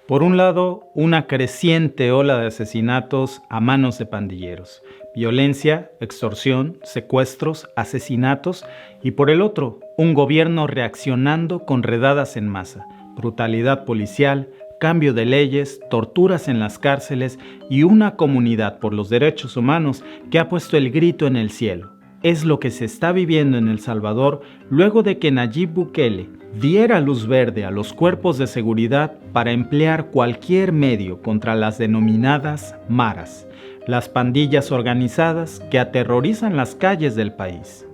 Por un lado, una creciente ola de asesinatos a manos de pandilleros, violencia, extorsión, secuestros, asesinatos y por el otro, un gobierno reaccionando con redadas en masa, brutalidad policial, cambio de leyes, torturas en las cárceles y una comunidad por los derechos humanos que ha puesto el grito en el cielo. Es lo que se está viviendo en El Salvador luego de que Nayib Bukele diera luz verde a los cuerpos de seguridad para emplear cualquier medio contra las denominadas maras, las pandillas organizadas que aterrorizan las calles del país.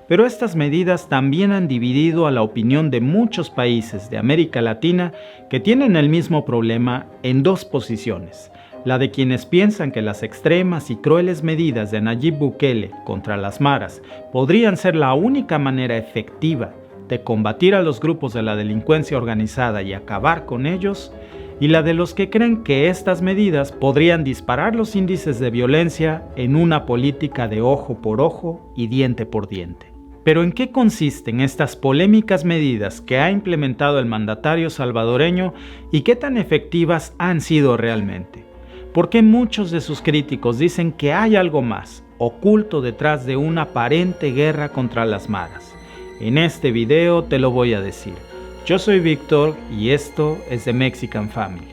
Pero estas medidas también han dividido a la opinión de muchos países de América Latina que tienen el mismo problema en dos posiciones. La de quienes piensan que las extremas y crueles medidas de Nayib Bukele contra las maras podrían ser la única manera efectiva de combatir a los grupos de la delincuencia organizada y acabar con ellos, y la de los que creen que estas medidas podrían disparar los índices de violencia en una política de ojo por ojo y diente por diente. Pero ¿en qué consisten estas polémicas medidas que ha implementado el mandatario salvadoreño y qué tan efectivas han sido realmente? ¿Por qué muchos de sus críticos dicen que hay algo más, oculto detrás de una aparente guerra contra las maras? En este video te lo voy a decir. Yo soy Víctor y esto es The Mexican Family.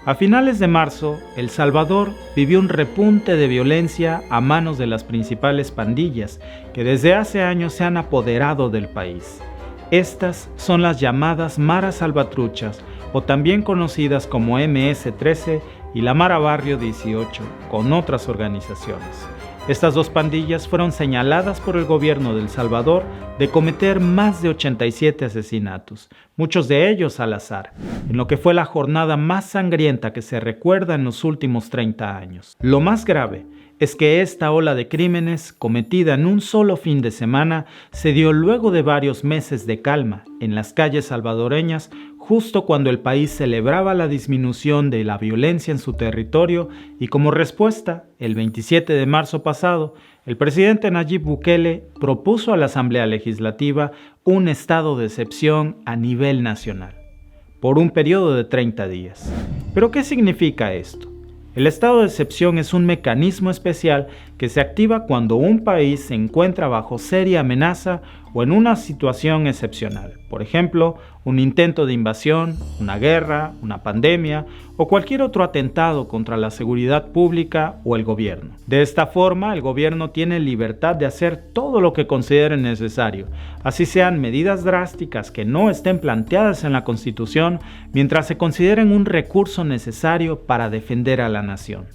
A finales de marzo, El Salvador vivió un repunte de violencia a manos de las principales pandillas que desde hace años se han apoderado del país. Estas son las llamadas maras salvatruchas, o también conocidas como MS-13 y la Mara Barrio 18, con otras organizaciones. Estas dos pandillas fueron señaladas por el gobierno de El Salvador de cometer más de 87 asesinatos, muchos de ellos al azar, en lo que fue la jornada más sangrienta que se recuerda en los últimos 30 años. Lo más grave es que esta ola de crímenes, cometida en un solo fin de semana, se dio luego de varios meses de calma en las calles salvadoreñas, justo cuando el país celebraba la disminución de la violencia en su territorio y como respuesta, el 27 de marzo pasado, el presidente Nayib Bukele propuso a la Asamblea Legislativa un estado de excepción a nivel nacional, por un periodo de 30 días. ¿Pero qué significa esto? El estado de excepción es un mecanismo especial que se activa cuando un país se encuentra bajo seria amenaza o en una situación excepcional. Por ejemplo, un intento de invasión, una guerra, una pandemia o cualquier otro atentado contra la seguridad pública o el gobierno. De esta forma, el gobierno tiene libertad de hacer todo lo que considere necesario, así sean medidas drásticas que no estén planteadas en la Constitución, mientras se consideren un recurso necesario para defender a la nación.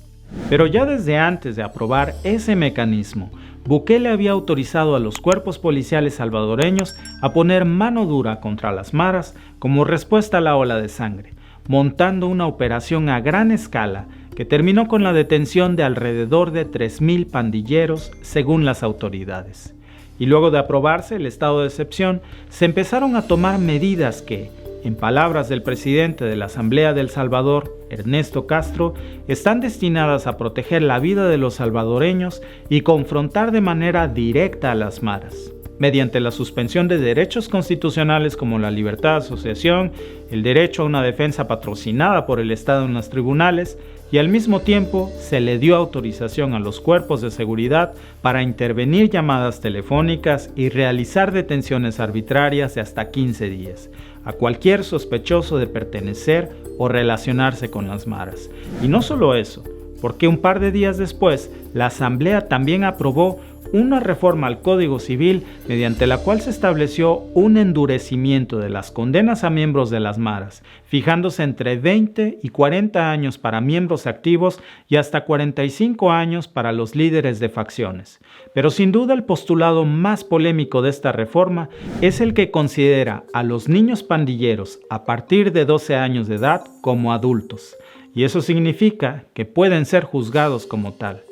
Pero ya desde antes de aprobar ese mecanismo, Bukele había autorizado a los cuerpos policiales salvadoreños a poner mano dura contra las maras como respuesta a la ola de sangre, montando una operación a gran escala que terminó con la detención de alrededor de 3,000 pandilleros, según las autoridades. Y luego de aprobarse el estado de excepción, se empezaron a tomar medidas que, en palabras del presidente de la Asamblea de El Salvador, Ernesto Castro, están destinadas a proteger la vida de los salvadoreños y confrontar de manera directa a las maras, mediante la suspensión de derechos constitucionales como la libertad de asociación, el derecho a una defensa patrocinada por el Estado en los tribunales, y al mismo tiempo se le dio autorización a los cuerpos de seguridad para intervenir llamadas telefónicas y realizar detenciones arbitrarias de hasta 15 días a cualquier sospechoso de pertenecer o relacionarse con las maras. Y no solo eso, porque un par de días después, la Asamblea también aprobó una reforma al Código Civil mediante la cual se estableció un endurecimiento de las condenas a miembros de las maras, fijándose entre 20 y 40 años para miembros activos y hasta 45 años para los líderes de facciones. Pero sin duda el postulado más polémico de esta reforma es el que considera a los niños pandilleros a partir de 12 años de edad como adultos, y eso significa que pueden ser juzgados como tal.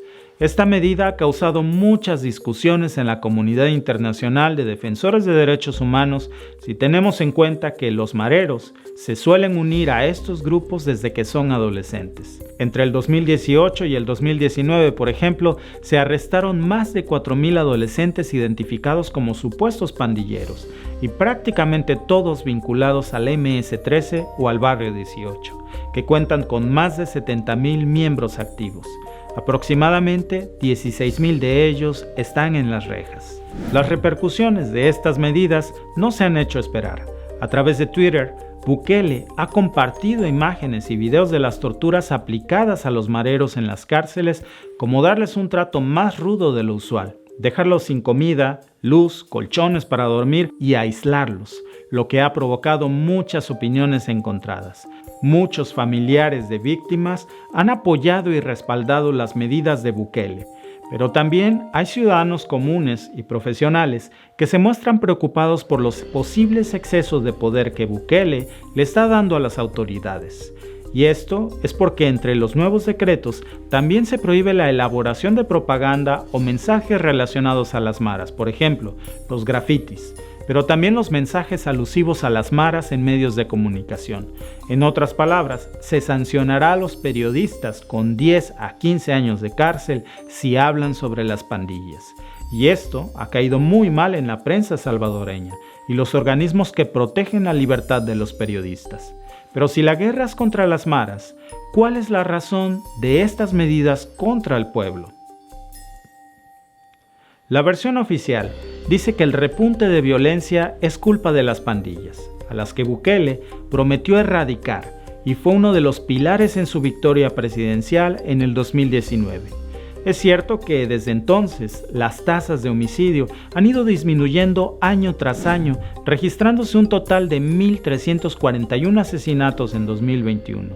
Esta medida ha causado muchas discusiones en la comunidad internacional de defensores de derechos humanos si tenemos en cuenta que los mareros se suelen unir a estos grupos desde que son adolescentes. Entre el 2018 y el 2019, por ejemplo, se arrestaron más de 4.000 adolescentes identificados como supuestos pandilleros y prácticamente todos vinculados al MS-13 o al Barrio 18, que cuentan con más de 70.000 miembros activos. Aproximadamente 16.000 de ellos están en las rejas. Las repercusiones de estas medidas no se han hecho esperar. A través de Twitter, Bukele ha compartido imágenes y videos de las torturas aplicadas a los mareros en las cárceles, como darles un trato más rudo de lo usual, dejarlos sin comida, luz, colchones para dormir y aislarlos, lo que ha provocado muchas opiniones encontradas. Muchos familiares de víctimas han apoyado y respaldado las medidas de Bukele, pero también hay ciudadanos comunes y profesionales que se muestran preocupados por los posibles excesos de poder que Bukele le está dando a las autoridades. Y esto es porque entre los nuevos decretos también se prohíbe la elaboración de propaganda o mensajes relacionados a las maras, por ejemplo, los grafitis, pero también los mensajes alusivos a las maras en medios de comunicación. En otras palabras, se sancionará a los periodistas con 10 a 15 años de cárcel si hablan sobre las pandillas. Y esto ha caído muy mal en la prensa salvadoreña y los organismos que protegen la libertad de los periodistas. Pero si la guerra es contra las maras, ¿cuál es la razón de estas medidas contra el pueblo? La versión oficial dice que el repunte de violencia es culpa de las pandillas, a las que Bukele prometió erradicar y fue uno de los pilares en su victoria presidencial en el 2019. Es cierto que desde entonces las tasas de homicidio han ido disminuyendo año tras año, registrándose un total de 1.341 asesinatos en 2021.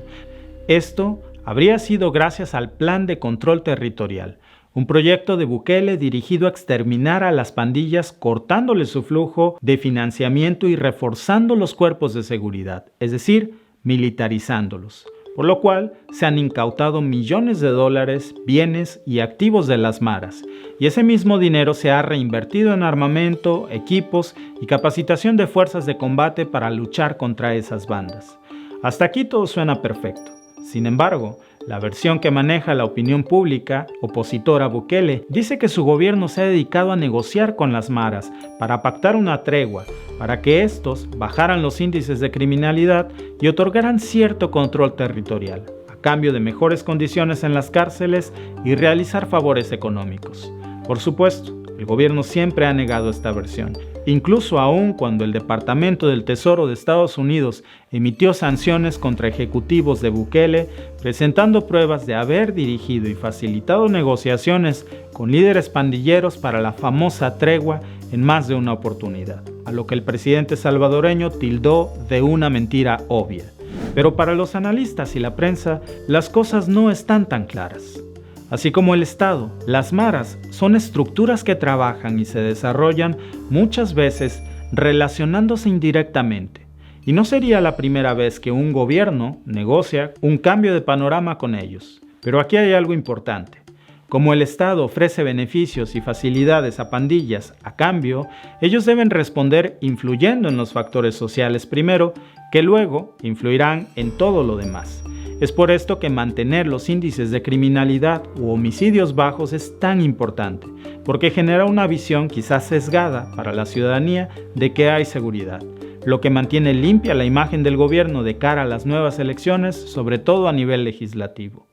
Esto habría sido gracias al Plan de Control Territorial, un proyecto de Bukele dirigido a exterminar a las pandillas cortándole su flujo de financiamiento y reforzando los cuerpos de seguridad, es decir, militarizándolos, por lo cual se han incautado millones de dólares, bienes y activos de las maras, y ese mismo dinero se ha reinvertido en armamento, equipos y capacitación de fuerzas de combate para luchar contra esas bandas. Hasta aquí todo suena perfecto. Sin embargo, la versión que maneja la opinión pública, opositora a Bukele, dice que su gobierno se ha dedicado a negociar con las maras para pactar una tregua, para que estos bajaran los índices de criminalidad y otorgaran cierto control territorial, a cambio de mejores condiciones en las cárceles y realizar favores económicos. Por supuesto, el gobierno siempre ha negado esta versión, incluso aún cuando el Departamento del Tesoro de Estados Unidos emitió sanciones contra ejecutivos de Bukele, presentando pruebas de haber dirigido y facilitado negociaciones con líderes pandilleros para la famosa tregua en más de una oportunidad, a lo que el presidente salvadoreño tildó de una mentira obvia. Pero para los analistas y la prensa, las cosas no están tan claras. Así como el Estado, las maras son estructuras que trabajan y se desarrollan muchas veces relacionándose indirectamente. Y no sería la primera vez que un gobierno negocia un cambio de panorama con ellos. Pero aquí hay algo importante. Como el Estado ofrece beneficios y facilidades a pandillas a cambio, ellos deben responder influyendo en los factores sociales primero, que luego influirán en todo lo demás. Es por esto que mantener los índices de criminalidad u homicidios bajos es tan importante, porque genera una visión quizás sesgada para la ciudadanía de que hay seguridad, lo que mantiene limpia la imagen del gobierno de cara a las nuevas elecciones, sobre todo a nivel legislativo.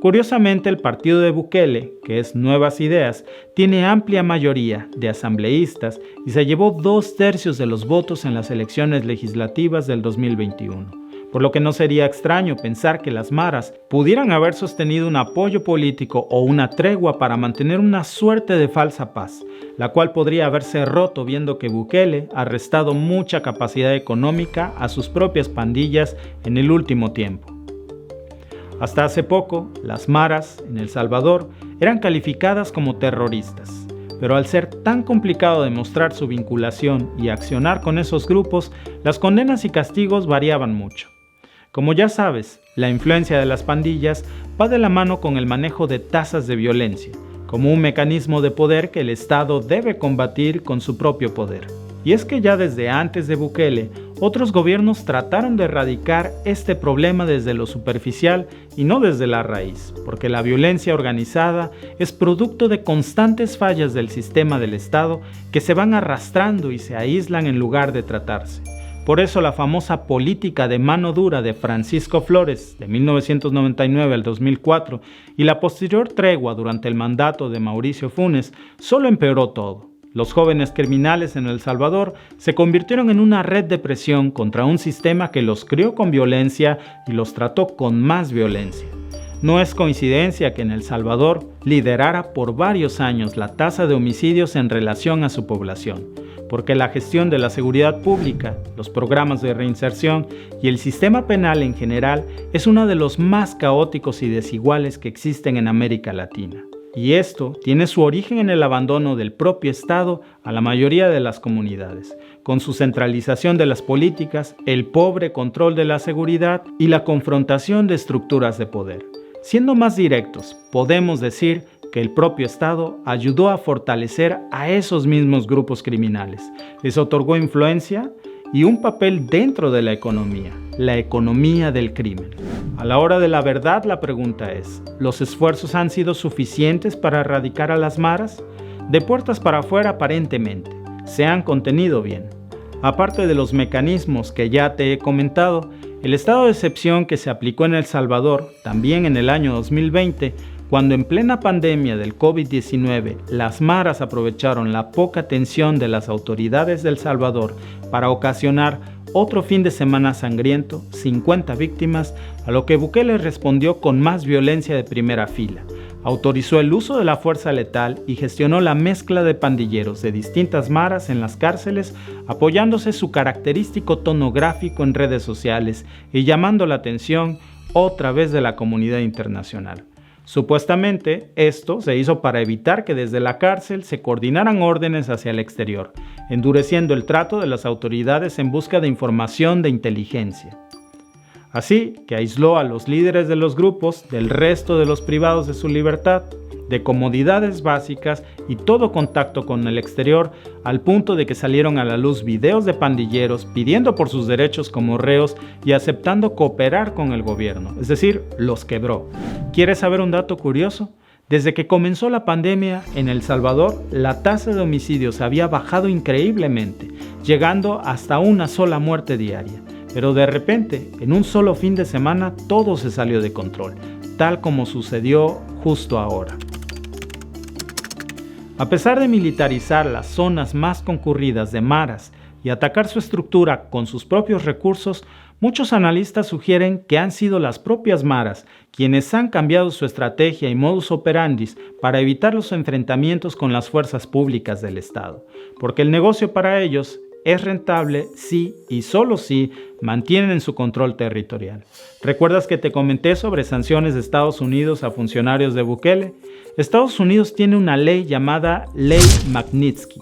Curiosamente, el partido de Bukele, que es Nuevas Ideas, tiene amplia mayoría de asambleístas y se llevó 2/3 de los votos en las elecciones legislativas del 2021. Por lo que no sería extraño pensar que las maras pudieran haber sostenido un apoyo político o una tregua para mantener una suerte de falsa paz, la cual podría haberse roto viendo que Bukele ha restado mucha capacidad económica a sus propias pandillas en el último tiempo. Hasta hace poco, las maras en El Salvador eran calificadas como terroristas, pero al ser tan complicado demostrar su vinculación y accionar con esos grupos, las condenas y castigos variaban mucho. Como ya sabes, la influencia de las pandillas va de la mano con el manejo de tasas de violencia, como un mecanismo de poder que el Estado debe combatir con su propio poder. Y es que ya desde antes de Bukele, otros gobiernos trataron de erradicar este problema desde lo superficial y no desde la raíz, porque la violencia organizada es producto de constantes fallas del sistema del Estado que se van arrastrando y se aíslan en lugar de tratarse. Por eso la famosa política de mano dura de Francisco Flores de 1999 al 2004 y la posterior tregua durante el mandato de Mauricio Funes solo empeoró todo. Los jóvenes criminales en El Salvador se convirtieron en una red de presión contra un sistema que los crió con violencia y los trató con más violencia. No es coincidencia que en El Salvador liderara por varios años la tasa de homicidios en relación a su población, porque la gestión de la seguridad pública, los programas de reinserción y el sistema penal en general es uno de los más caóticos y desiguales que existen en América Latina. Y esto tiene su origen en el abandono del propio Estado a la mayoría de las comunidades, con su centralización de las políticas, el pobre control de la seguridad y la confrontación de estructuras de poder. Siendo más directos, podemos decir que el propio Estado ayudó a fortalecer a esos mismos grupos criminales, les otorgó influencia y un papel dentro de la economía del crimen. A la hora de la verdad, la pregunta es, ¿los esfuerzos han sido suficientes para erradicar a las maras? De puertas para afuera aparentemente, se han contenido bien. Aparte de los mecanismos que ya te he comentado, el estado de excepción que se aplicó en El Salvador, también en el año 2020, cuando en plena pandemia del COVID-19 las maras aprovecharon la poca atención de las autoridades de El Salvador para ocasionar otro fin de semana sangriento, 50 víctimas, a lo que Bukele respondió con más violencia de primera fila. Autorizó el uso de la fuerza letal y gestionó la mezcla de pandilleros de distintas maras en las cárceles, apoyándose su característico tono gráfico en redes sociales y llamando la atención otra vez de la comunidad internacional. Supuestamente, esto se hizo para evitar que desde la cárcel se coordinaran órdenes hacia el exterior, endureciendo el trato de las autoridades en busca de información de inteligencia. Así que aisló a los líderes de los grupos del resto de los privados de su libertad, de comodidades básicas y todo contacto con el exterior, al punto de que salieron a la luz videos de pandilleros pidiendo por sus derechos como reos y aceptando cooperar con el gobierno, es decir, los quebró. ¿Quieres saber un dato curioso? Desde que comenzó la pandemia en El Salvador, la tasa de homicidios había bajado increíblemente, llegando hasta una sola muerte diaria. Pero de repente, en un solo fin de semana, todo se salió de control, tal como sucedió justo ahora. A pesar de militarizar las zonas más concurridas de maras y atacar su estructura con sus propios recursos, muchos analistas sugieren que han sido las propias maras quienes han cambiado su estrategia y modus operandi para evitar los enfrentamientos con las fuerzas públicas del Estado, porque el negocio para ellos es rentable si y solo si mantienen su control territorial. ¿Recuerdas que te comenté sobre sanciones de Estados Unidos a funcionarios de Bukele? Estados Unidos tiene una ley llamada Ley Magnitsky,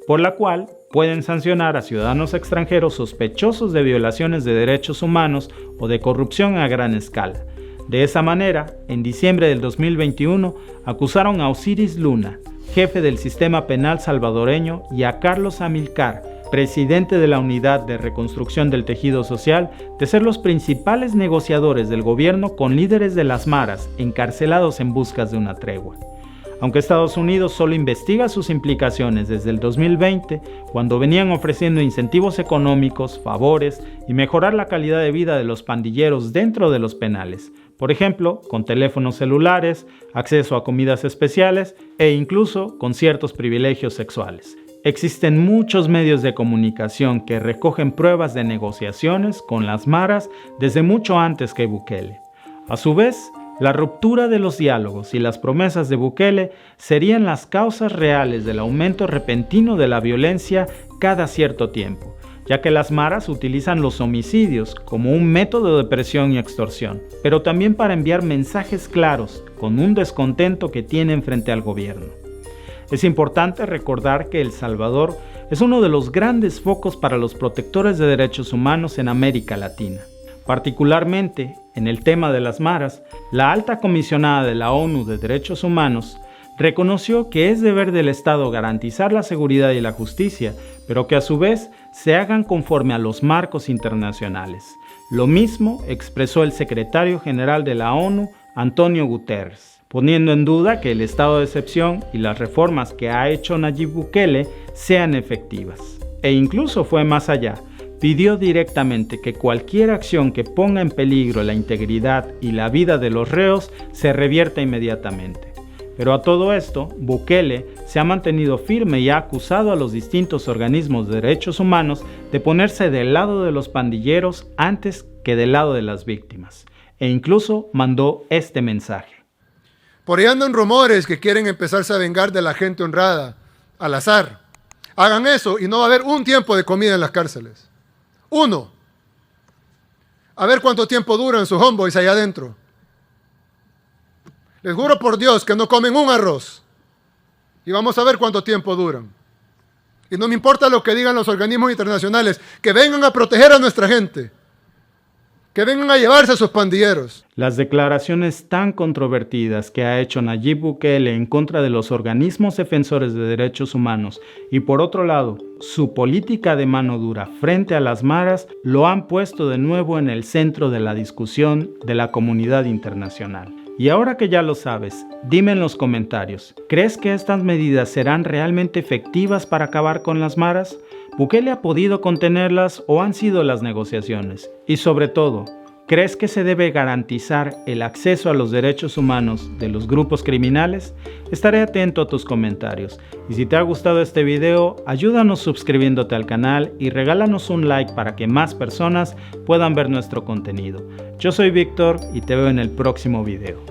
por la cual pueden sancionar a ciudadanos extranjeros sospechosos de violaciones de derechos humanos o de corrupción a gran escala. De esa manera, en diciembre del 2021, acusaron a Osiris Luna, jefe del sistema penal salvadoreño, y a Carlos Amilcar, presidente de la Unidad de Reconstrucción del Tejido Social, de ser los principales negociadores del gobierno con líderes de las maras encarcelados en busca de una tregua. Aunque Estados Unidos solo investiga sus implicaciones desde el 2020, cuando venían ofreciendo incentivos económicos, favores y mejorar la calidad de vida de los pandilleros dentro de los penales, por ejemplo, con teléfonos celulares, acceso a comidas especiales e incluso con ciertos privilegios sexuales. Existen muchos medios de comunicación que recogen pruebas de negociaciones con las maras desde mucho antes que Bukele. A su vez, la ruptura de los diálogos y las promesas de Bukele serían las causas reales del aumento repentino de la violencia cada cierto tiempo, ya que las maras utilizan los homicidios como un método de presión y extorsión, pero también para enviar mensajes claros con un descontento que tienen frente al gobierno. Es importante recordar que El Salvador es uno de los grandes focos para los protectores de derechos humanos en América Latina. Particularmente, en el tema de las maras, la alta comisionada de la ONU de Derechos Humanos reconoció que es deber del Estado garantizar la seguridad y la justicia, pero que a su vez se hagan conforme a los marcos internacionales. Lo mismo expresó el secretario general de la ONU, Antonio Guterres, poniendo en duda que el estado de excepción y las reformas que ha hecho Nayib Bukele sean efectivas. E incluso fue más allá. Pidió directamente que cualquier acción que ponga en peligro la integridad y la vida de los reos se revierta inmediatamente. Pero a todo esto, Bukele se ha mantenido firme y ha acusado a los distintos organismos de derechos humanos de ponerse del lado de los pandilleros antes que del lado de las víctimas. E incluso mandó este mensaje. Por ahí andan rumores que quieren empezarse a vengar de la gente honrada, al azar. Hagan eso y no va a haber un tiempo de comida en las cárceles. Uno. A ver cuánto tiempo duran sus homeboys allá adentro. Les juro por Dios que no comen un arroz. Y vamos a ver cuánto tiempo duran. Y no me importa lo que digan los organismos internacionales, que vengan a proteger a nuestra gente. Que vengan a llevarse a sus pandilleros. Las declaraciones tan controvertidas que ha hecho Nayib Bukele en contra de los organismos defensores de derechos humanos y por otro lado, su política de mano dura frente a las maras lo han puesto de nuevo en el centro de la discusión de la comunidad internacional. Y ahora que ya lo sabes, dime en los comentarios, ¿crees que estas medidas serán realmente efectivas para acabar con las maras? ¿Bukele ha podido contenerlas o han sido las negociaciones? Y sobre todo, ¿crees que se debe garantizar el acceso a los derechos humanos de los grupos criminales? Estaré atento a tus comentarios. Y si te ha gustado este video, ayúdanos suscribiéndote al canal y regálanos un like para que más personas puedan ver nuestro contenido. Yo soy Víctor y te veo en el próximo video.